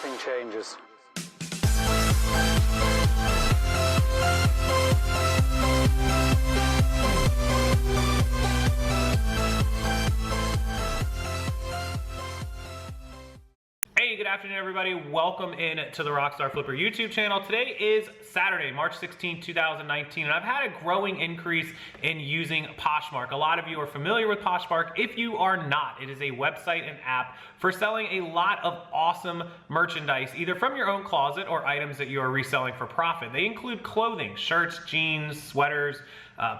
shipping changes. Hey, good afternoon, everybody. Welcome in to the Rockstarflipper YouTube channel. Today is Saturday, March 16, 2019, and I've had a growing increase in using Poshmark. A lot of you are familiar with Poshmark. If you are not, it is a website and app for selling a lot of awesome merchandise, either from your own closet or items that you are reselling for profit. They include clothing, shirts, jeans, sweaters,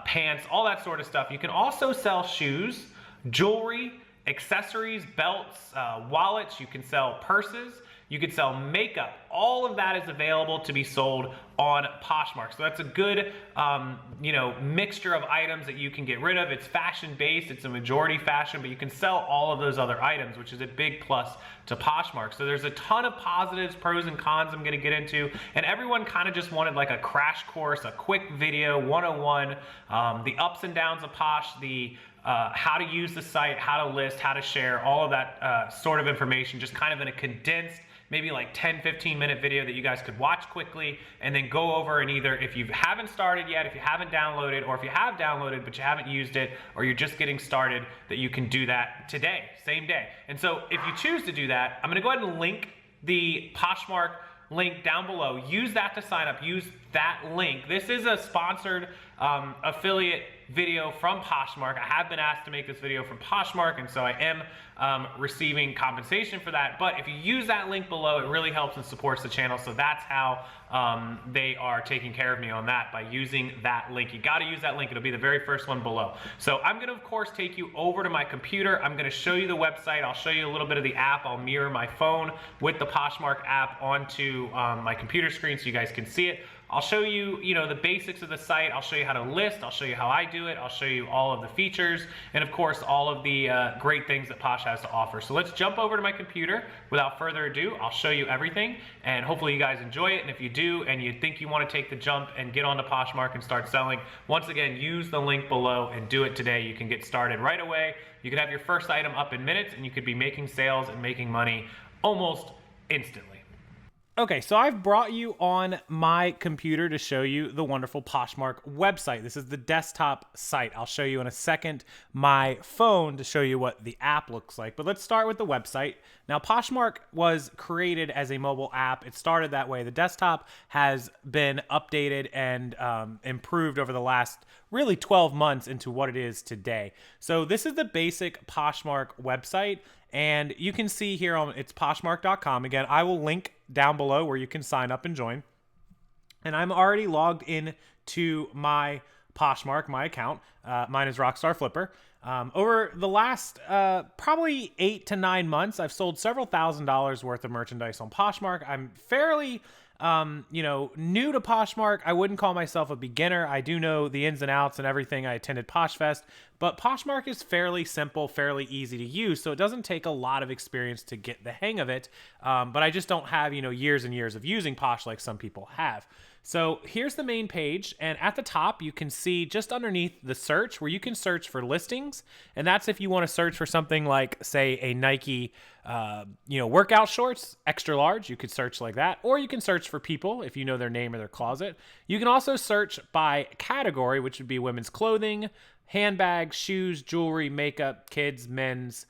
pants, all that sort of stuff. You can also sell shoes, jewelry, accessories, belts, wallets. You can sell purses. You can sell makeup. All of that is available to be sold on Poshmark. So that's a good, mixture of items that you can get rid of. It's fashion-based. It's a majority fashion, but you can sell all of those other items, which is a big plus to Poshmark. So there's a ton of positives, pros and cons I'm going to get into, and everyone kind of just wanted like a crash course, a quick video, 101, the ups and downs of Posh, the how to use the site, how to list, how to share, all of that sort of information, just kind of in a condensed, maybe like 10-15 minute video that you guys could watch quickly and then go over, and either if you haven't started yet, if you haven't downloaded, or if you have downloaded but you haven't used it, or you're just getting started, that you can do that today, same day. And so if you choose to do that, I'm gonna go ahead and link the Poshmark link down below. Use that to sign up. Use that link. This is a sponsored affiliate video from Poshmark. I have been asked to make this video from Poshmark, and so I am receiving compensation for that. But if you use that link below, it really helps and supports the channel. So that's how they are taking care of me on that, by using that link. You got to use that link. It'll be the very first one below. So I'm going to, of course, take you over to my computer. I'm going to show you the website. I'll show you a little bit of the app. I'll mirror my phone with the Poshmark app onto my computer screen so you guys can see it. I'll show you, the basics of the site. I'll show you how to list. I'll show you how I do it. I'll show you all of the features, and of course, all of the great things that Posh has to offer. So let's jump over to my computer. Without further ado, I'll show you everything, and hopefully you guys enjoy it. And if you do, and you think you want to take the jump and get onto Poshmark and start selling, once again, use the link below and do it today. You can get started right away. You can have your first item up in minutes, and you could be making sales and making money almost instantly. Okay, so I've brought you on my computer to show you the wonderful Poshmark website. This is the desktop site. I'll show you in a second my phone to show you what the app looks like. But let's start with the website. Now, Poshmark was created as a mobile app. It started that way. The desktop has been updated and improved over the last really 12 months into what it is today. So this is the basic Poshmark website. And you can see here on it's poshmark.com. Again, I will link down below where you can sign up and join. And I'm already logged in to my Poshmark, my account. Mine is Rockstarflipper. Over the last probably 8 to 9 months, I've sold several $1,000s worth of merchandise on Poshmark. I'm fairly new to Poshmark. I wouldn't call myself a beginner. I do know the ins and outs and everything. I attended PoshFest, but Poshmark is fairly simple, fairly easy to use, so it doesn't take a lot of experience to get the hang of it. But I just don't have, years and years of using Posh like some people have. So here's the main page, and at the top you can see just underneath the search where you can search for listings, and that's if you want to search for something like, say, a Nike workout shorts, extra large. You could search like that, or you can search for people if you know their name or their closet. You can also search by category, which would be women's clothing, handbags, shoes, jewelry, makeup, kids, men's,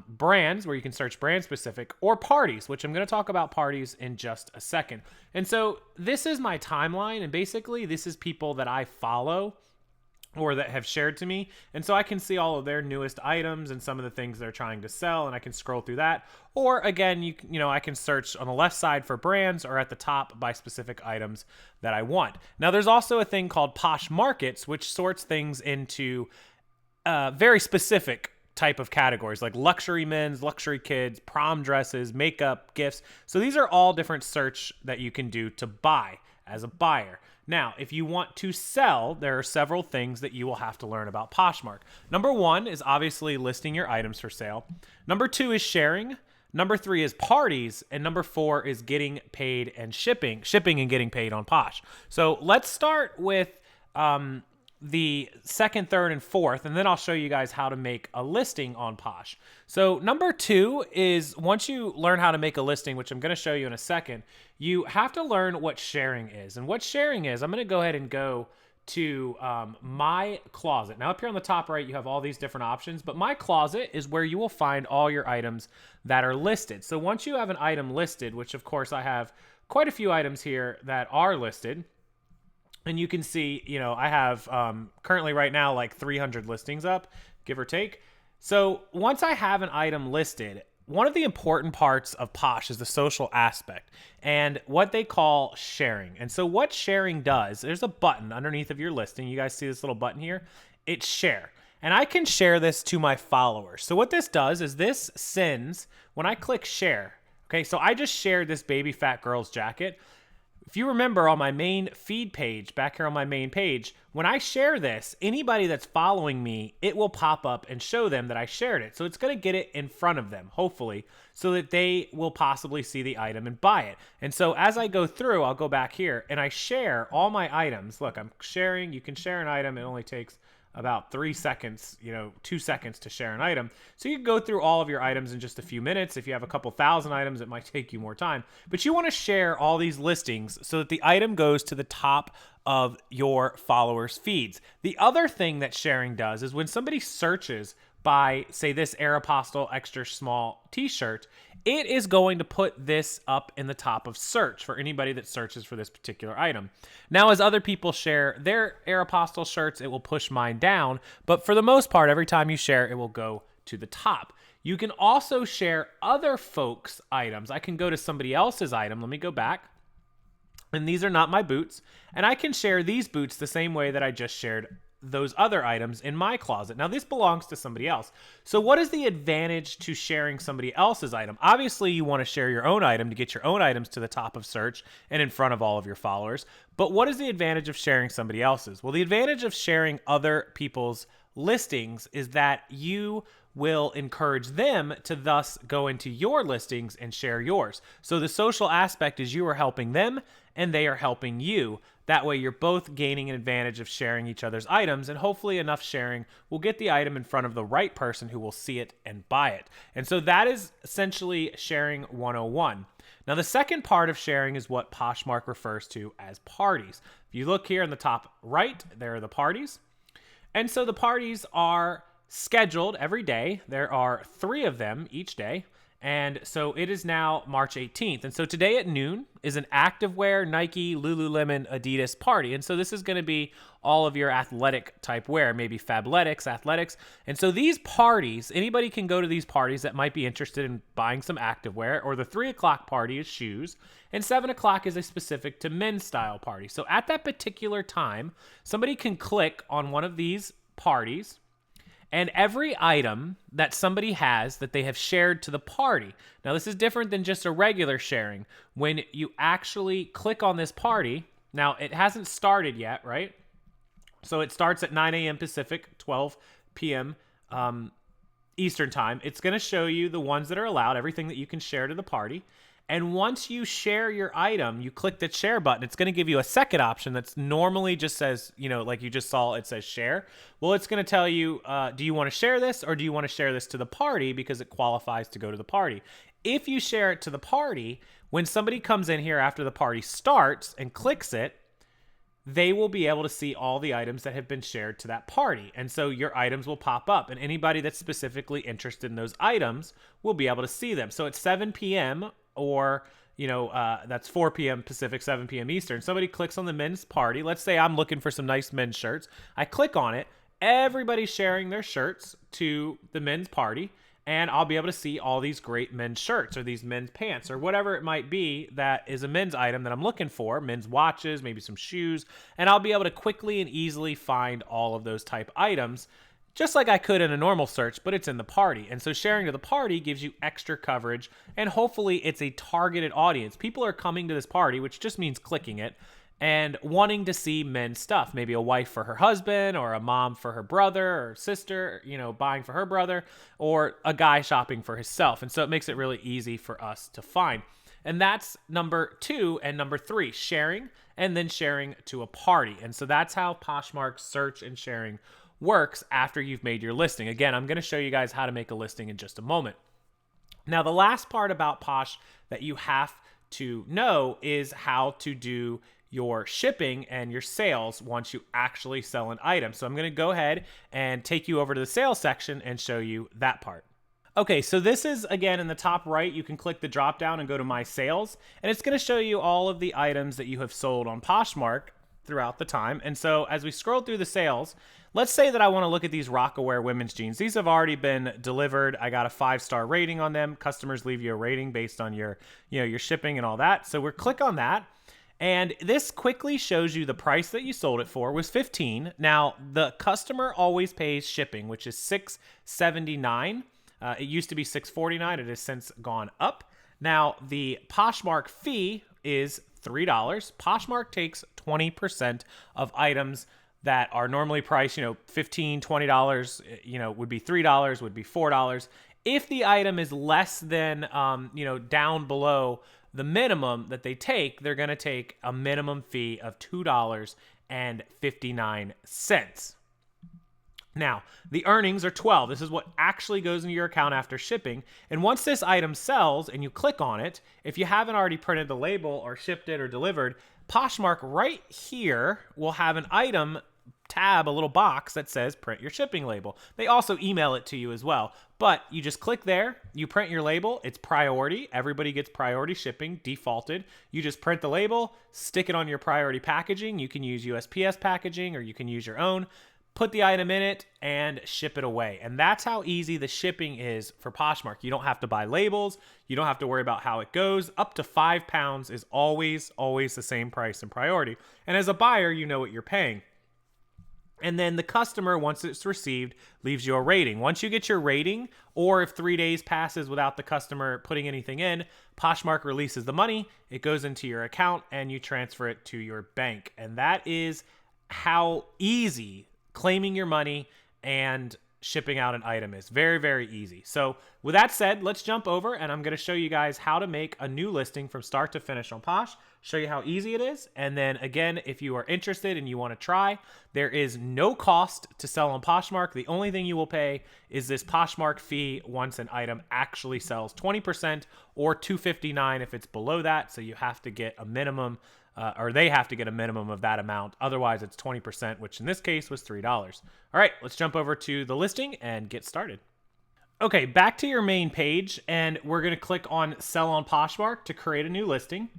brands, where you can search brand specific, or parties, which I'm going to talk about parties in just a second. And so this is my timeline, and basically this is people that I follow or that have shared to me. And so I can see all of their newest items and some of the things they're trying to sell, and I can scroll through that. Or again, I can search on the left side for brands, or at the top by specific items that I want. Now there's also a thing called Posh Markets, which sorts things into very specific type of categories, like luxury men's, luxury kids, prom dresses, makeup, gifts. So these are all different search that you can do to buy as a buyer. Now, if you want to sell, there are several things that you will have to learn about Poshmark. Number one is obviously listing your items for sale. Number two is sharing. Number three is parties. And number four is getting paid and shipping and getting paid on Posh. So let's start with the second, third, and fourth, and then I'll show you guys how to make a listing on Posh. So number 2 is once you learn how to make a listing, which I'm going to show you in a second, you have to learn what sharing is. And what sharing is, I'm going to go ahead and go to my closet. Now up here on the top right, you have all these different options, but my closet is where you will find all your items that are listed. So once you have an item listed, which of course I have quite a few items here that are listed, and you can see, you know, I have currently right now like 300 listings up, give or take. So once I have an item listed, one of the important parts of Posh is the social aspect and what they call sharing. And so what sharing does, there's a button underneath of your listing. You guys see this little button here? It's share. And I can share this to my followers. So what this does is this sends, when I click share, okay, so I just shared this baby fat girl's jacket. If you remember on my main feed page, back here on my main page, when I share this, anybody that's following me, it will pop up and show them that I shared it. So it's going to get it in front of them, hopefully, so that they will possibly see the item and buy it. And so as I go through, I'll go back here and I share all my items. Look, I'm sharing. You can share an item. It only takes about 3 seconds, 2 seconds to share an item. So you can go through all of your items in just a few minutes. If you have a couple thousand items, it might take you more time. But you want to share all these listings so that the item goes to the top of your followers' feeds. The other thing that sharing does is when somebody searches by, say, this Aeropostale extra small t-shirt, it is going to put this up in the top of search for anybody that searches for this particular item. Now, as other people share their Aeropostale shirts, it will push mine down. But for the most part, every time you share, it will go to the top. You can also share other folks' items. I can go to somebody else's item. Let me go back. And these are not my boots. And I can share these boots the same way that I just shared those other items in my closet. Now this belongs to somebody else. So what is the advantage to sharing somebody else's item? Obviously you want to share your own item to get your own items to the top of search and in front of all of your followers. But what is the advantage of sharing somebody else's? Well, the advantage of sharing other people's listings is that you will encourage them to thus go into your listings and share yours. So the social aspect is you are helping them and they are helping you. That way you're both gaining an advantage of sharing each other's items, and hopefully enough sharing will get the item in front of the right person who will see it and buy it. And so that is essentially sharing 101. Now the second part of sharing is what Poshmark refers to as parties. If you look here in the top right, there are the parties. And so the parties are scheduled every day. There are 3 of them each day. And so it is now March 18th. And so today at noon is an activewear, Nike, Lululemon, Adidas party. And so this is going to be all of your athletic type wear, maybe Fabletics, athletics. And so these parties, anybody can go to these parties that might be interested in buying some activewear, or the 3 o'clock party is shoes, and 7 o'clock is a specific to men's style party. So at that particular time, somebody can click on one of these parties, and every item that somebody has that they have shared to the party. Now, this is different than just a regular sharing. When you actually click on this party, now it hasn't started yet, right? So it starts at 9 a.m. Pacific, 12 p.m. Eastern time. It's going to show you the ones that are allowed, everything that you can share to the party. And once you share your item, you click the share button. It's going to give you a second option that's normally just says, like you just saw, it says share. Well, it's going to tell you, do you want to share this, or do you want to share this to the party because it qualifies to go to the party? If you share it to the party, when somebody comes in here after the party starts and clicks it, they will be able to see all the items that have been shared to that party. And so your items will pop up, and anybody that's specifically interested in those items will be able to see them. So at 7 p.m., or, that's 4 p.m. Pacific, 7 p.m. Eastern. Somebody clicks on the men's party. Let's say I'm looking for some nice men's shirts. I click on it. Everybody's sharing their shirts to the men's party, and I'll be able to see all these great men's shirts or these men's pants or whatever it might be that is a men's item that I'm looking for, men's watches, maybe some shoes, and I'll be able to quickly and easily find all of those type items, just like I could in a normal search, but it's in the party. And so sharing to the party gives you extra coverage, and hopefully it's a targeted audience. People are coming to this party, which just means clicking it, and wanting to see men's stuff. Maybe a wife for her husband, or a mom for her brother or sister, buying for her brother, or a guy shopping for himself. And so it makes it really easy for us to find. And that's number 2 and number 3, sharing and then sharing to a party. And so that's how Poshmark search and sharing works after you've made your listing. Again, I'm going to show you guys how to make a listing in just a moment. Now, the last part about Posh that you have to know is how to do your shipping and your sales once you actually sell an item. So I'm going to go ahead and take you over to the sales section and show you that part. Okay, so this is, again, in the top right, you can click the drop down and go to My Sales, and it's going to show you all of the items that you have sold on Poshmark throughout the time. And so as we scroll through the sales, let's say that I want to look at these Rockaware women's jeans. These have already been delivered. I got a 5-star rating on them. Customers leave you a rating based on your shipping and all that. So we'll click on that. And this quickly shows you the price that you sold it for was $15. Now, the customer always pays shipping, which is $6.79. It used to be $6.49. It has since gone up. Now, the Poshmark fee is $3. Poshmark takes 20% of items that are normally priced, $15, $20, would be $3, would be $4. If the item is less than, down below the minimum that they take, they're going to take a minimum fee of $2.59. Now, the earnings are $12. This is what actually goes into your account after shipping. And once this item sells and you click on it, if you haven't already printed the label or shipped it or delivered, Poshmark right here will have an item tab, a little box that says print your shipping label. They also email it to you as well, but you just click there, you print your label, it's priority. Everybody gets priority shipping defaulted. You just print the label, stick it on your priority packaging. You can use USPS packaging or you can use your own. Put the item in it and ship it away. And that's how easy the shipping is for Poshmark. You don't have to buy labels. You don't have to worry about how it goes. Up to 5 pounds is always the same price and priority. And as a buyer, you know what you're paying. And then the customer, once it's received, leaves you a rating. Once you get your rating, or if 3 days passes without the customer putting anything in, Poshmark releases the money, it goes into your account, and you transfer it to your bank. And that is how easy claiming your money and shipping out an item is. Very, very easy. So with that said, let's jump over and I'm going to show you guys how to make a new listing from start to finish on Posh, show you how easy it is. And then again, if you are interested and you want to try, there is no cost to sell on Poshmark. The only thing you will pay is this Poshmark fee once an item actually sells, 20% or $2.59 if it's below that. So you have to get a minimum or they have to get a minimum of that amount. Otherwise, it's 20%, which in this case was $3. All right, let's jump over to the listing and get started. Okay, back to your main page, and we're going to click on Sell on Poshmark to create a new listing.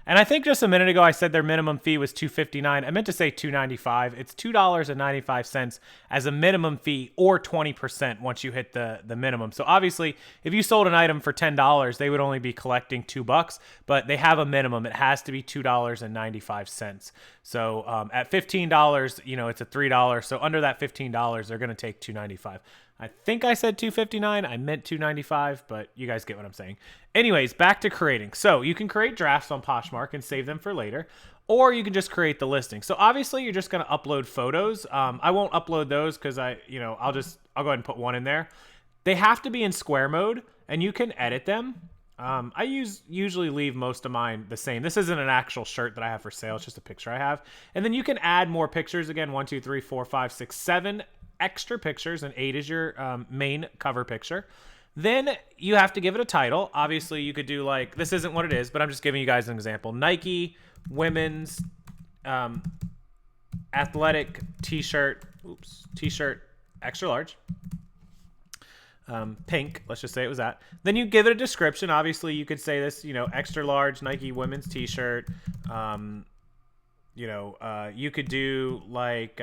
And I think just a minute ago I said their minimum fee was $2.59. I meant to say $2.95. It's $2.95 as a minimum fee, or 20% once you hit the minimum. So obviously, if you sold an item for $10, they would only be collecting $2, but they have a minimum. It has to be $2.95. So at $15, it's a $3. So under that $15, they're going to take $2.95. I think I said $2.59. I meant $2.95, but you guys get what I'm saying. Anyways, back to creating. So you can create drafts on Poshmark and save them for later, or you can just create the listing. So obviously you're just going to upload photos. I won't upload those because I'll go ahead and put one in there. They have to be in square mode and you can edit them. I usually leave most of mine the same. This isn't an actual shirt that I have for sale. It's just a picture I have. And then you can add more pictures. Again, 1, 2, 3, 4, 5, 6, 7 extra pictures, and 8 is your main cover picture. Then you have to give it a title. Obviously, you could do like, this isn't what it is, but I'm just giving you guys an example. Nike women's athletic t-shirt extra large. Pink, let's just say it was that. Then you give it a description. Obviously, you could say this, extra large Nike women's t-shirt. You could do like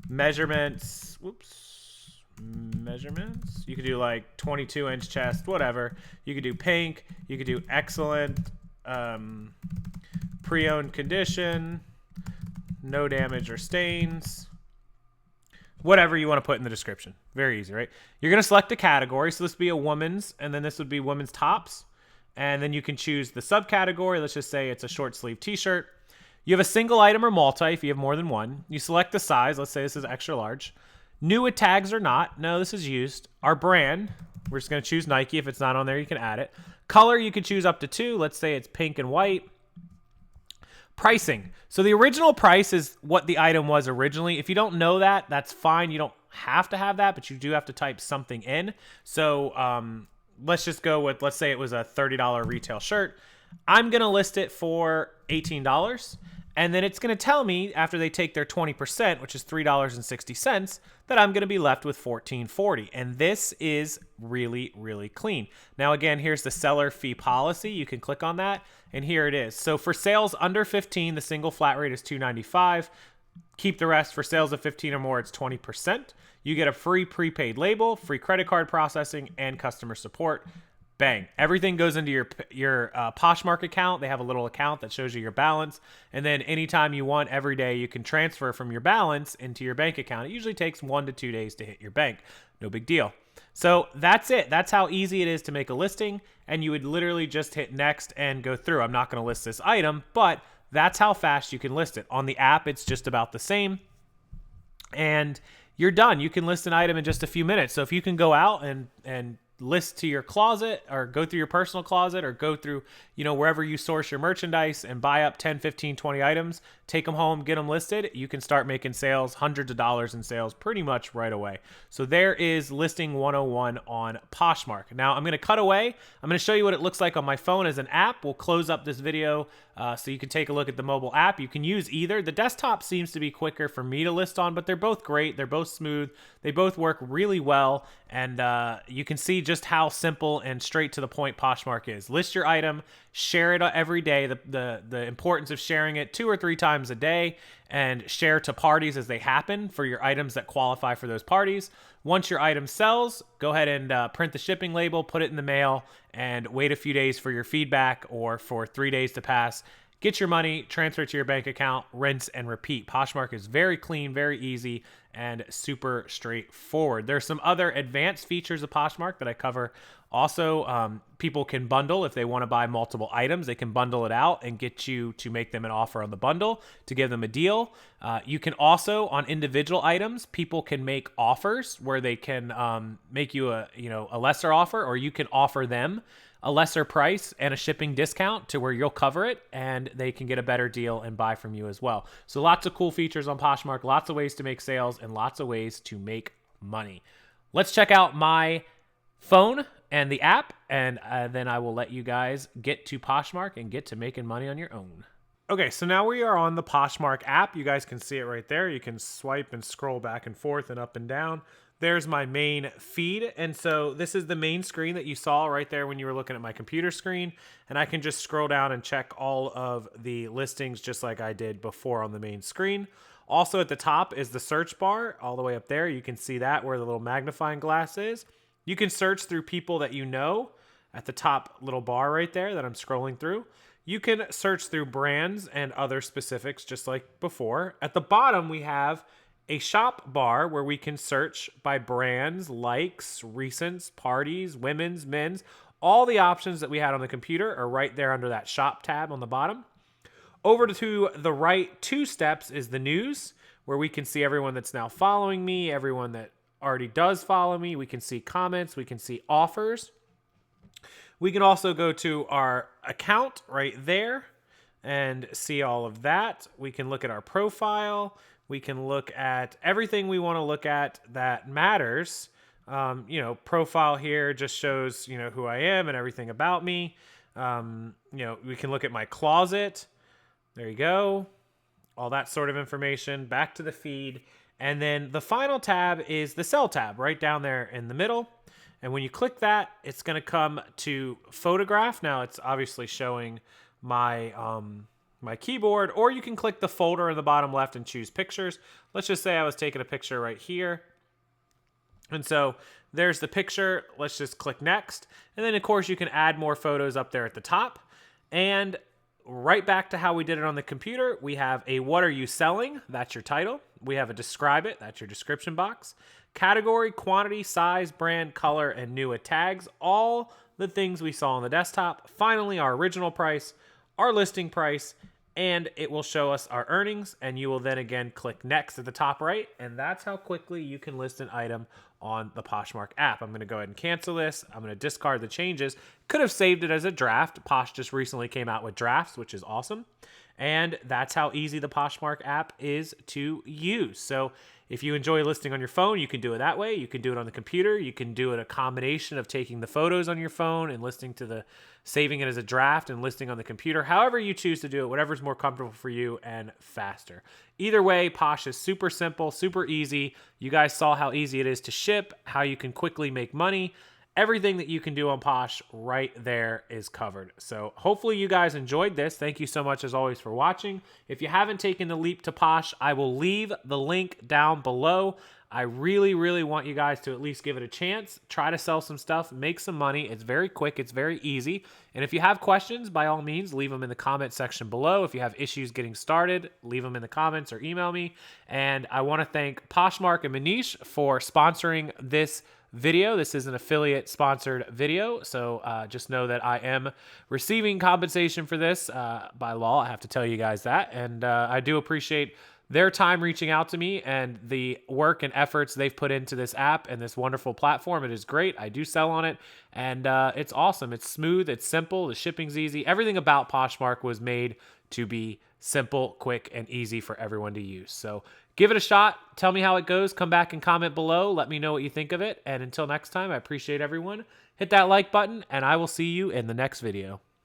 measurements. You could do like 22-inch chest, whatever. You could do pink. You could do excellent, pre-owned condition, no damage or stains. Whatever you want to put in the description. Very easy, right? You're going to select a category. So this would be a woman's, and then this would be women's tops. And then you can choose the subcategory. Let's just say it's a short sleeve t-shirt. You have a single item or multi if you have more than one. You select the size. Let's say this is extra large. New with tags or not. No, this is used. Our brand, we're just going to choose Nike. If it's not on there, you can add it. Color, you could choose up to 2. Let's say it's pink and white. Pricing. So the original price is what the item was originally. If you don't know that, that's fine. You don't have to have that, but you do have to type something in. So let's just go with, let's say it was a $30 retail shirt. I'm going to list it for $18. And then it's going to tell me after they take their 20%, which is $3.60, that I'm going to be left with $14.40. And this is really, really clean. Now, again, here's the seller fee policy. You can click on that, and here it is. So for sales under 15, the single flat rate is $2.95. Keep the rest. For sales of 15 or more, it's 20%. You get a free prepaid label, free credit card processing, and customer support. Bang. Everything goes into your Poshmark account. They have a little account that shows you your balance. And then anytime you want, every day, you can transfer from your balance into your bank account. It usually takes 1 to 2 days to hit your bank. No big deal. So that's it. That's how easy it is to make a listing. And you would literally just hit next and go through. I'm not going to list this item, but that's how fast you can list it. On the app, it's just about the same. And you're done. You can list an item in just a few minutes. So if you can go out and list to your closet, or go through your personal closet, or go through, wherever you source your merchandise, and buy up 10, 15, 20 items, take them home, get them listed, you can start making sales, hundreds of dollars in sales pretty much right away. So there is listing 101 on Poshmark. Now I'm going to cut away. I'm going to show you what it looks like on my phone as an app. We'll close up this video so you can take a look at the mobile app. You can use either. The desktop seems to be quicker for me to list on, but they're both great. They're both smooth. They both work really well. And you can see just how simple and straight to the point Poshmark is. List your item, share it every day. The importance of sharing it 2 or 3 times a day, and share to parties as they happen for your items that qualify for those parties. Once your item sells, go ahead and print the shipping label, put it in the mail, and wait a few days for your feedback, or for 3 days to pass. Get your money, transfer it to your bank account, rinse and repeat. Poshmark is very clean, very easy, and super straightforward. There's some other advanced features of Poshmark that I cover. Also, people can bundle if they want to buy multiple items. They can bundle it out and get you to make them an offer on the bundle to give them a deal. You can also, on individual items, people can make offers where they can make you a lesser offer, or you can offer them a lesser price and a shipping discount to where you'll cover it, and they can get a better deal and buy from you as well. So lots of cool features on Poshmark, lots of ways to make sales, and lots of ways to make money. Let's check out my phone and the app, and then I will let you guys get to Poshmark and get to making money on your own. Okay, so now we are on the Poshmark app. You guys can see it right there. You can swipe and scroll back and forth and up and down. There's my main feed. And so this is the main screen that you saw right there when you were looking at my computer screen. And I can just scroll down and check all of the listings just like I did before on the main screen. Also at the top is the search bar all the way up there. You can see that where the little magnifying glass is. You can search through people that you know at the top little bar right there that I'm scrolling through. You can search through brands and other specifics just like before. At the bottom, we have a shop bar where we can search by brands, likes, recents, parties, women's, men's. All the options that we had on the computer are right there under that shop tab on the bottom. Over to the right 2 steps is the news, where we can see everyone that's now following me, everyone that already does follow me. We can see comments, we can see offers. We can also go to our account right there and see all of that. We can look at our profile. We can look at everything we want to look at that matters. Profile here just shows, who I am and everything about me. We can look at my closet. There you go. All that sort of information. Back to the feed. And then the final tab is the sell tab right down there in the middle. And when you click that, it's going to come to photograph. Now it's obviously showing my my keyboard, or you can click the folder in the bottom left and choose pictures. Let's just say I was taking a picture right here. And so there's the picture. Let's just click next. And then of course you can add more photos up there at the top. And right back to how we did it on the computer, we have a what are you selling? That's your title. We have a describe it. That's your description box. Category, quantity, size, brand, color, and new with tags. All the things we saw on the desktop. Finally, our original price, our listing price, and it will show us our earnings, and you will then again click next at the top right, and that's how quickly you can list an item on the Poshmark app. I'm going to go ahead and cancel this. I'm going to discard the changes. Could have saved it as a draft. Posh just recently came out with drafts, which is awesome. And that's how easy the Poshmark app is to use. So if you enjoy listing on your phone, you can do it that way. You can do it on the computer. You can do it a combination of taking the photos on your phone and saving it as a draft and listing on the computer. However you choose to do it, whatever's more comfortable for you and faster. Either way, Posh is super simple, super easy. You guys saw how easy it is to ship, how you can quickly make money. Everything that you can do on Posh right there is covered. So hopefully you guys enjoyed this. Thank you so much as always for watching. If you haven't taken the leap to Posh, I will leave the link down below. I really, really want you guys to at least give it a chance. Try to sell some stuff, make some money. It's very quick. It's very easy. And if you have questions, by all means, leave them in the comment section below. If you have issues getting started, leave them in the comments or email me. And I want to thank Poshmark and Manish for sponsoring this video. This is an affiliate sponsored video, so just know that I am receiving compensation for this by law. I have to tell you guys that, and I do appreciate their time reaching out to me and the work and efforts they've put into this app and this wonderful platform. It is great. I do sell on it, and it's awesome. It's smooth. It's simple. The shipping's easy. Everything about Poshmark was made to be simple, quick, and easy for everyone to use. So give it a shot. Tell me how it goes. Come back and comment below. Let me know what you think of it. And until next time, I appreciate everyone. Hit that like button, and I will see you in the next video.